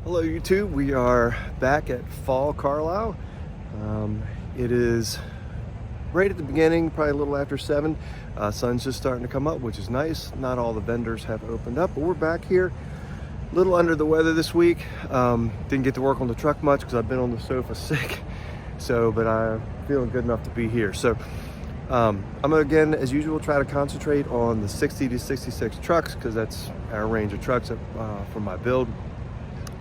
Hello YouTube, we are back at Fall Carlisle. It is right at the beginning, probably a little after 7. Sun's just starting to come up, which is nice. Not all the vendors have opened up, but we're back here. A little under the weather this week. Didn't get to work on the truck much because I've been on the sofa sick. But I'm feeling good enough to be here. So I'm gonna, again, as usual, try to concentrate on the 60 to 66 trucks because that's our range of trucks for my build.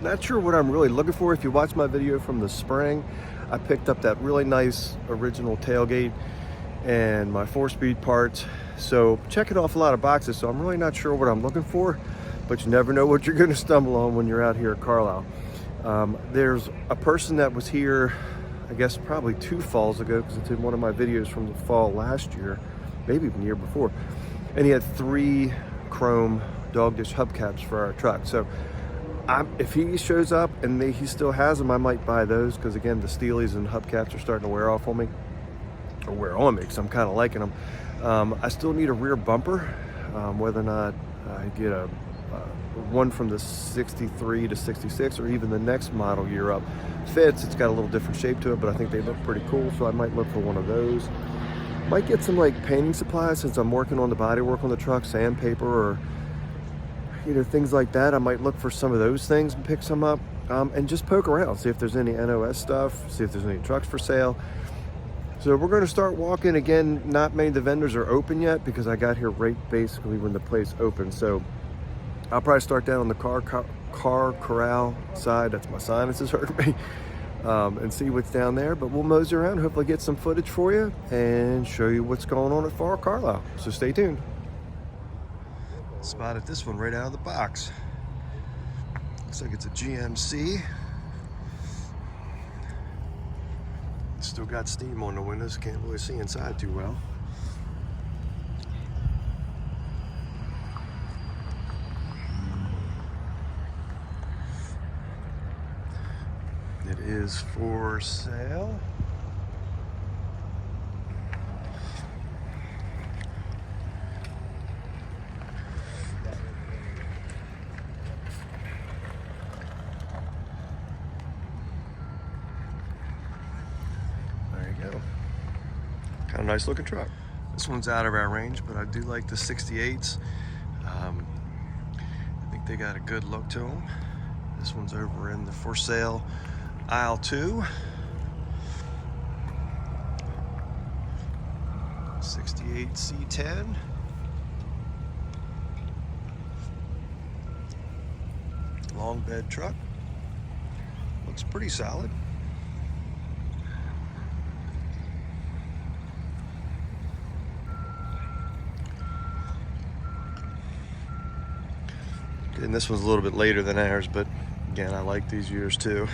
Not sure what I'm really looking for. If you watch my video from the spring, I picked up that really nice original tailgate and my 4-speed parts. So checking off a lot of boxes. So I'm really not sure what I'm looking for, but you never know what you're going to stumble on when you're out here at Carlisle. There's a person that was here, I guess probably 2 falls ago, because it's in one of my videos from the fall last year, maybe even the year before. And he had 3 chrome dog dish hubcaps for our truck. So if he shows up and he still has them, I might buy those, because again, the Steelies and hubcaps are starting to wear off on me, or wear on me, because I'm kind of liking them. I still need a rear bumper. Whether or not I get one from the 63 to 66 or even the next model year up fits. It's got a little different shape to it, but I think they look pretty cool, so I might look for one of those. Might get some like painting supplies since I'm working on the body work on the truck, sandpaper or things like that. I might look for some of those things and pick some up, and just poke around, see if there's any NOS stuff, see if there's any trucks for sale. So we're going to start walking. Again, not many of the vendors are open yet because I got here right basically when the place opened. So I'll probably start down on the car corral side. That's my sinuses hurting me. And see what's down there. But we'll mosey around, hopefully get some footage for you and show you what's going on at Fall Carlisle. So stay tuned. Spotted this one right out of the box. Looks like it's a GMC. Still got steam on the windows, can't really see inside too well. It is for sale. Kind of nice looking truck. This one's out of our range, but I do like the 68s. I think they got a good look to them. This one's over in the for sale aisle 2. 68 C10. Long bed truck. Looks pretty solid. And this one's a little bit later than ours, but again, I like these years too.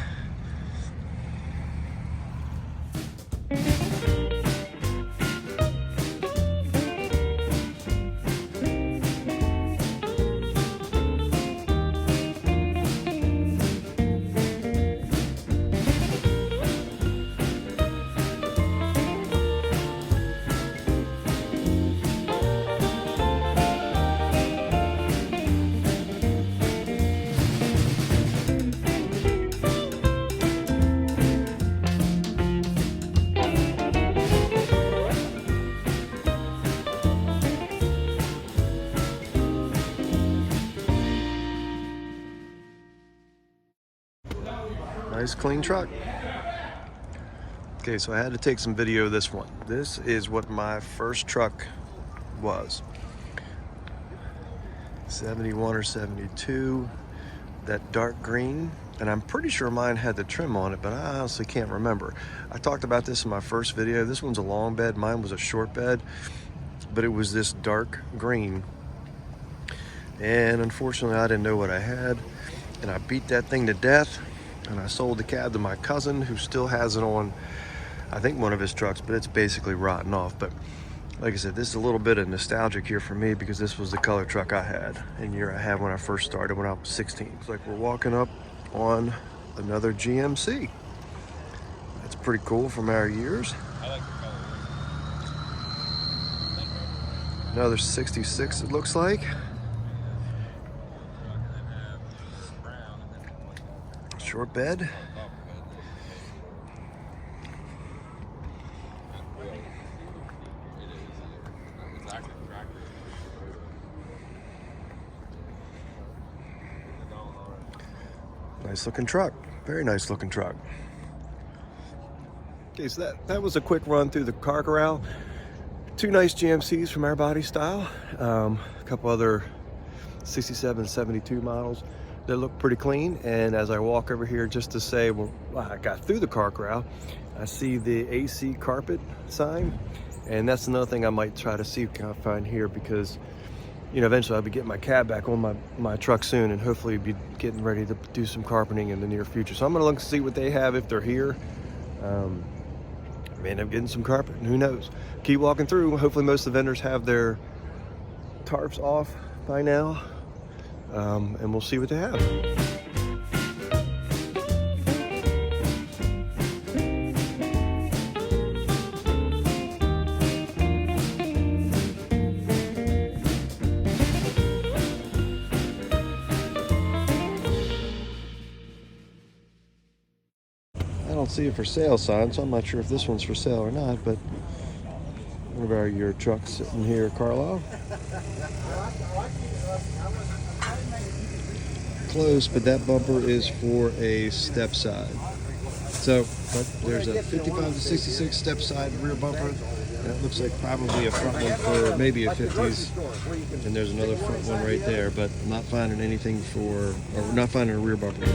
Nice clean truck. Okay, so I had to take some video of this one. This is what my first truck was. 71 or 72, that dark green. And I'm pretty sure mine had the trim on it, but I honestly can't remember. I talked about this in my first video. This one's a long bed, mine was a short bed, but it was this dark green. And unfortunately, I didn't know what I had, and I beat that thing to death. And I sold the cab to my cousin, who still has it on, I think, one of his trucks, but it's basically rotten off. But like I said, this is a little bit of nostalgic here for me because this was the color truck I had, and year I had when I first started when I was 16. It's like we're walking up on another GMC. That's pretty cool from our years. I like the color. Another 66, it looks like. Short bed. Nice looking truck. Very nice looking truck. Okay, so that was a quick run through the car corral. Two nice GMCs from our body style. A couple other 67, 72 models that look pretty clean. And as I walk over here just to say, well, I got through the car corral, I see the AC carpet sign. And that's another thing I might try to see if I can find here, because you know, eventually I'll be getting my cab back on my truck soon, and hopefully be getting ready to do some carpeting in the near future. So I'm gonna look to see what they have if they're here. May end up getting some carpet, who knows. Keep walking through. Hopefully most of the vendors have their tarps off by now, and we'll see what they have. I don't see a for sale sign, so I'm not sure if this one's for sale or not, but what about your truck sitting here, Carlisle? Close, but that bumper is for a step side. So, but there's a 55 to 66 step side rear bumper. That looks like probably a front one for maybe a 50s. And there's another front one right there, but I'm not finding anything for, or not finding a rear bumper.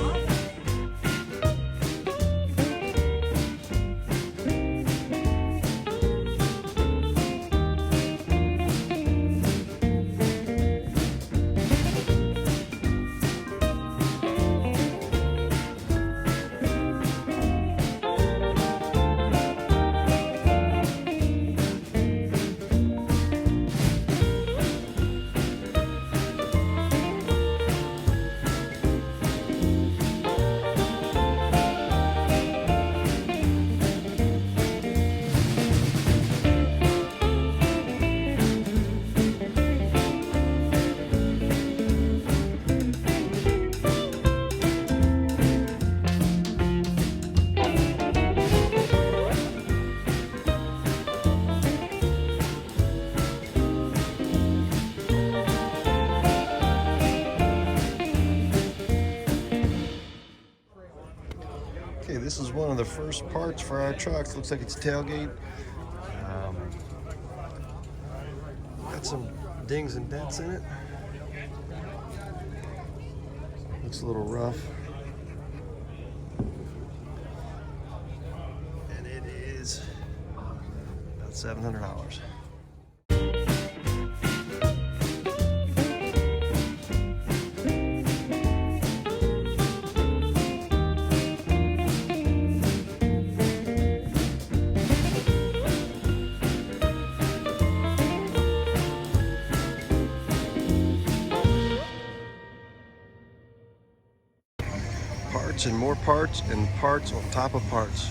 Okay, this is one of the first parts for our trucks. Looks like it's a tailgate. Got some dings and dents in it. Looks a little rough. And it is about $700. Parts and more parts and parts on top of parts.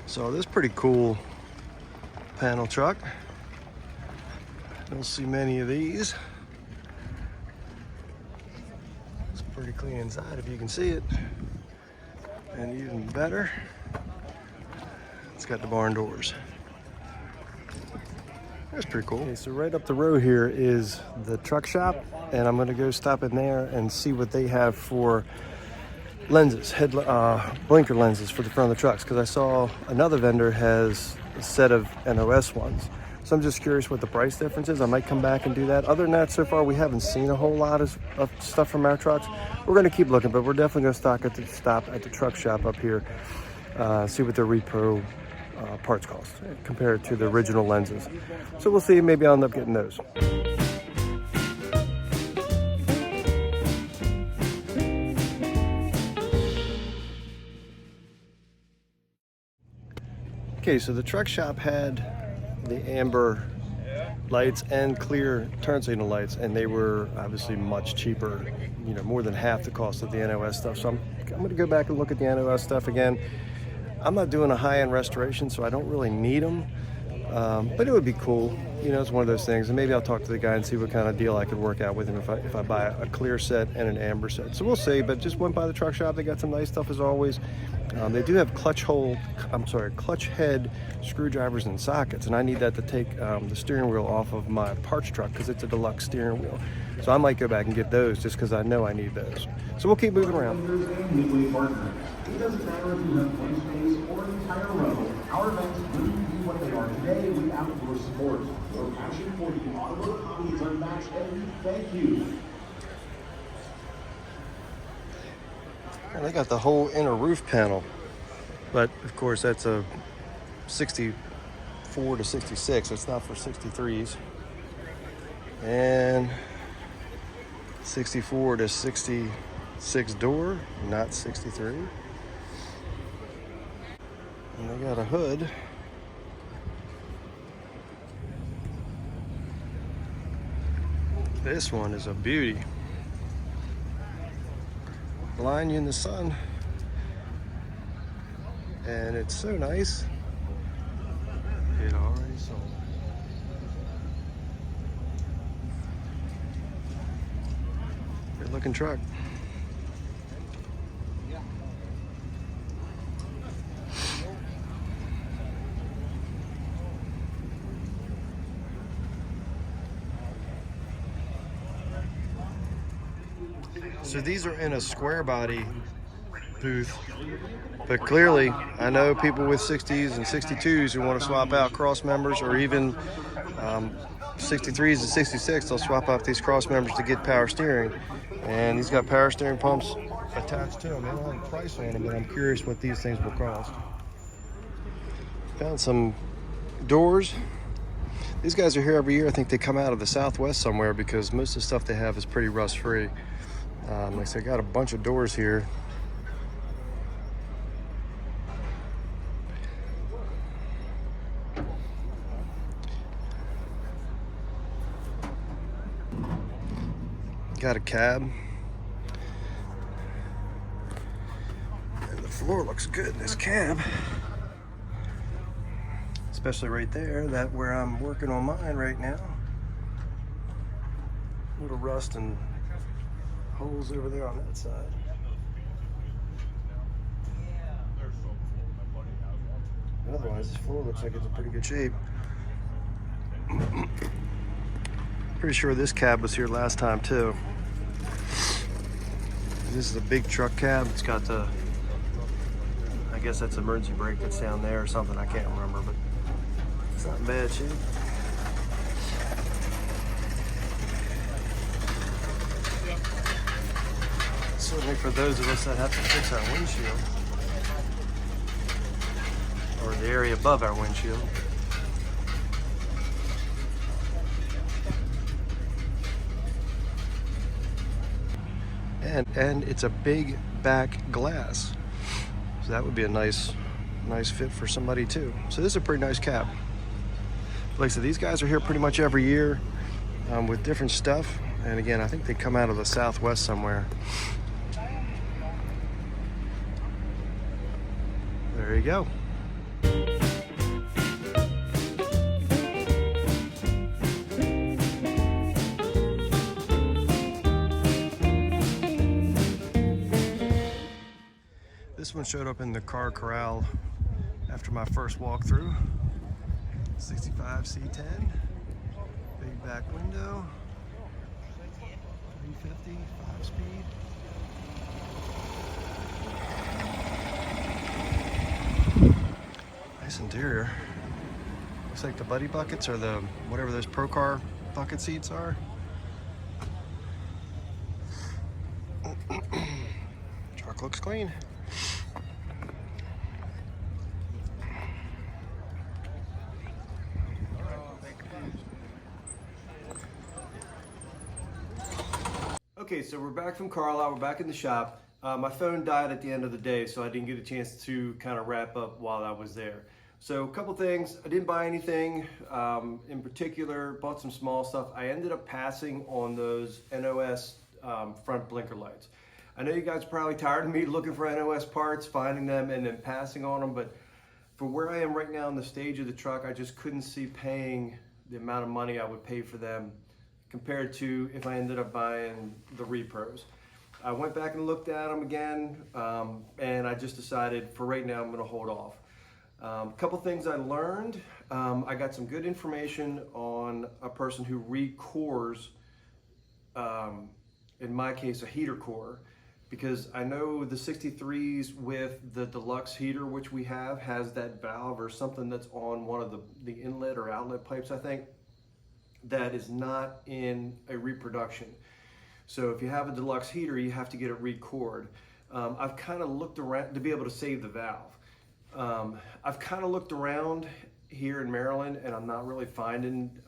So this is pretty cool panel truck. Don't see many of these. It's pretty clean inside if you can see it. And even better, it's got the barn doors. That's pretty cool. Okay, so right up the road here is the truck shop, and I'm gonna go stop in there and see what they have for lenses, blinker lenses for the front of the trucks, because I saw another vendor has a set of NOS ones. So I'm just curious what the price difference is. I might come back and do that. Other than that, so far we haven't seen a whole lot of stuff from our trucks. We're gonna keep looking, but we're definitely gonna stop at the truck shop up here, see what their repro parts cost compared to the original lenses. So we'll see, maybe I'll end up getting those. Okay, so the truck shop had the amber lights and clear turn signal lights, and they were obviously much cheaper, you know, more than half the cost of the NOS stuff. So I'm gonna go back and look at the NOS stuff again. I'm not doing a high-end restoration, so I don't really need them. But it would be cool. You know, it's one of those things. And maybe I'll talk to the guy and see what kind of deal I could work out with him if I buy a clear set and an amber set. So we'll see. But just went by the truck shop. They got some nice stuff as always. They do have clutch head screwdrivers and sockets, and I need that to take the steering wheel off of my parts truck because it's a deluxe steering wheel. So I might go back and get those just because I know I need those. So we'll keep moving around. It doesn't matter if you have one space or an entire row. Our events bring you what they are today without your support. Your passion for the automotive hobby is unmatched, and we thank you. And they got the whole inner roof panel, but of course that's a 64 to 66. It's not for 63s. And 64 to 66 door, not 63. And they got a hood. This one is a beauty. Blind you in the sun. And it's so nice. It already sold. Good looking truck. So these are in a square body booth, but clearly I know people with 60s and 62s who want to swap out cross members, or even 63s and 66, they'll swap out these cross members to get power steering. And he's got power steering pumps attached to them. They don't have a price on them, but I'm curious what these things will cost. Found some doors. These guys are here every year. I think they come out of the Southwest somewhere because most of the stuff they have is pretty rust free. Like I said, got a bunch of doors here. Got a cab. And the floor looks good in this cab. Especially right there, that where I'm working on mine right now. A little rust and holes over there on that side. Otherwise, this floor looks like it's in pretty good shape. Pretty sure this cab was here last time too. This is a big truck cab. It's got the, I guess that's emergency brake that's down there or something. I can't remember, but it's not in bad shape. Certainly for those of us that have to fix our windshield, or the area above our windshield. And it's a big back glass, so that would be a nice fit for somebody too. So this is a pretty nice cab. Like I said, these guys are here pretty much every year with different stuff. And again, I think they come out of the Southwest somewhere. There you go. This one showed up in the car corral after my first walkthrough. 65 C10, big back window, 350, 5-speed. Nice interior. Looks like the buddy buckets or the whatever those Pro Car bucket seats are. Truck looks clean. Okay, so we're back from Carlisle. We're back in the shop. My phone died at the end of the day, so I didn't get a chance to kind of wrap up while I was there. So a couple things. I didn't buy anything in particular, bought some small stuff. I ended up passing on those NOS front blinker lights. I know you guys are probably tired of me looking for NOS parts, finding them, and then passing on them, but for where I am right now in the stage of the truck, I just couldn't see paying the amount of money I would pay for them compared to if I ended up buying the repros. I went back and looked at them again, and I just decided for right now I'm going to hold off. A couple things I learned. I got some good information on a person who recores, in my case, a heater core, because I know the 63s with the deluxe heater, which we have, has that valve or something that's on one of the inlet or outlet pipes, I think, that is not in a reproduction. So if you have a deluxe heater, you have to get it recored. I've kind of looked around to be able to save the valve. I've kind of looked around here in Maryland, and I'm not really finding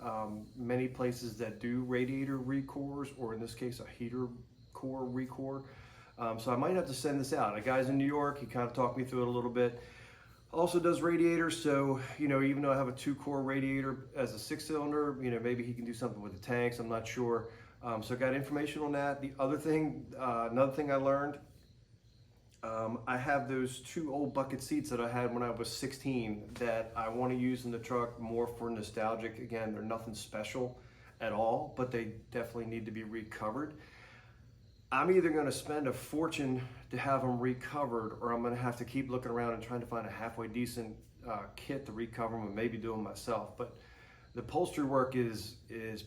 many places that do radiator recores, or in this case, a heater core recore. So I might have to send this out. A guy's in New York, he kind of talked me through it a little bit. Also does radiators, so even though I have a 2-core radiator as a 6-cylinder, maybe he can do something with the tanks. I'm not sure. So I got information on that. The other thing, another thing I learned, I have those 2 old bucket seats that I had when I was 16 that I want to use in the truck more for nostalgic. Again, they're nothing special at all, but they definitely need to be recovered. I'm either going to spend a fortune to have them recovered, or I'm going to have to keep looking around and trying to find a halfway decent kit to recover them and maybe do them myself. But the upholstery work is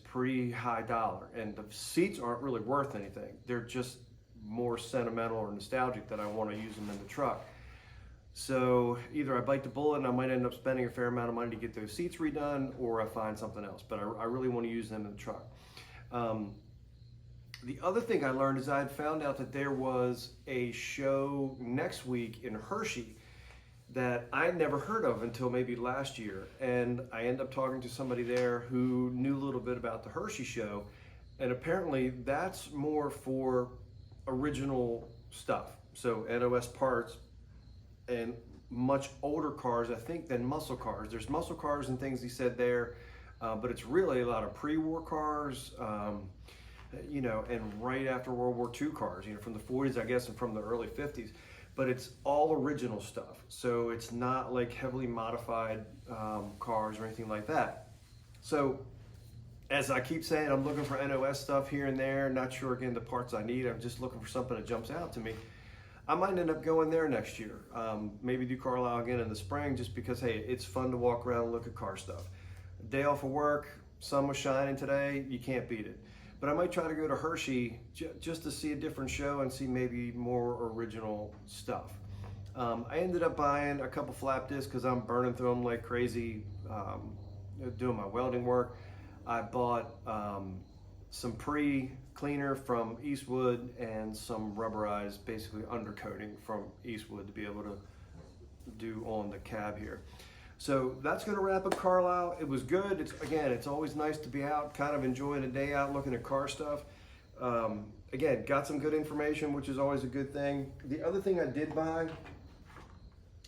pretty high dollar, and the seats aren't really worth anything. They're just more sentimental or nostalgic that I want to use them in the truck. So either I bite the bullet and I might end up spending a fair amount of money to get those seats redone, or I find something else. But I really want to use them in the truck. The other thing I learned is I had found out that there was a show next week in Hershey that I had never heard of until maybe last year. And I ended up talking to somebody there who knew a little bit about the Hershey show. And apparently that's more for original stuff. So NOS parts and much older cars, I think, than muscle cars. There's muscle cars and things he said there, but it's really a lot of pre-war cars, and right after World War II cars, from the 40s, I guess, and from the early 50s. But it's all original stuff. So it's not like heavily modified cars or anything like that. So as I keep saying, I'm looking for NOS stuff here and there, not sure again the parts I need. I'm just looking for something that jumps out to me. I might end up going there next year. Maybe do Carlisle again in the spring, just because, hey, it's fun to walk around and look at car stuff. Day off of work, sun was shining today, you can't beat it. But I might try to go to Hershey just to see a different show and see maybe more original stuff. I ended up buying a couple flap discs because I'm burning through them like crazy, doing my welding work. I bought some pre-cleaner from Eastwood and some rubberized, basically undercoating from Eastwood to be able to do on the cab here. So that's going to wrap up Carlisle. It was good. It's always nice to be out, kind of enjoying a day out looking at car stuff. Again, got some good information, which is always a good thing. The other thing I did buy,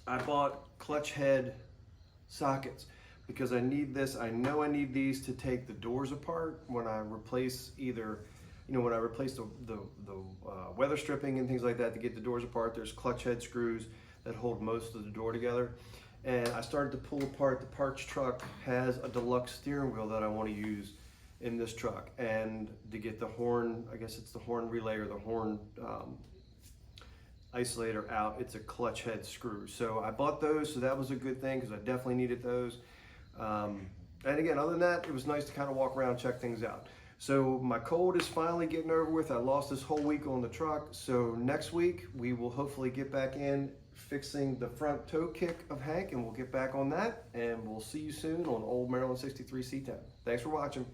I bought clutch head sockets because I need this. I know I need these to take the doors apart when I replace when I replace the weather stripping and things like that to get the doors apart. There's clutch head screws that hold most of the door together. And I started to pull apart. The parts truck has a deluxe steering wheel that I want to use in this truck. And to get the horn, I guess it's the horn relay or the horn isolator out, it's a clutch head screw. So I bought those, so that was a good thing because I definitely needed those. And again, other than that, it was nice to kind of walk around and check things out. So my cold is finally getting over with. I lost this whole week on the truck. So next week, we will hopefully get back in fixing the front toe kick of Hank, and we'll get back on that. And we'll see you soon on Old Maryland 63 C10. Thanks for watching.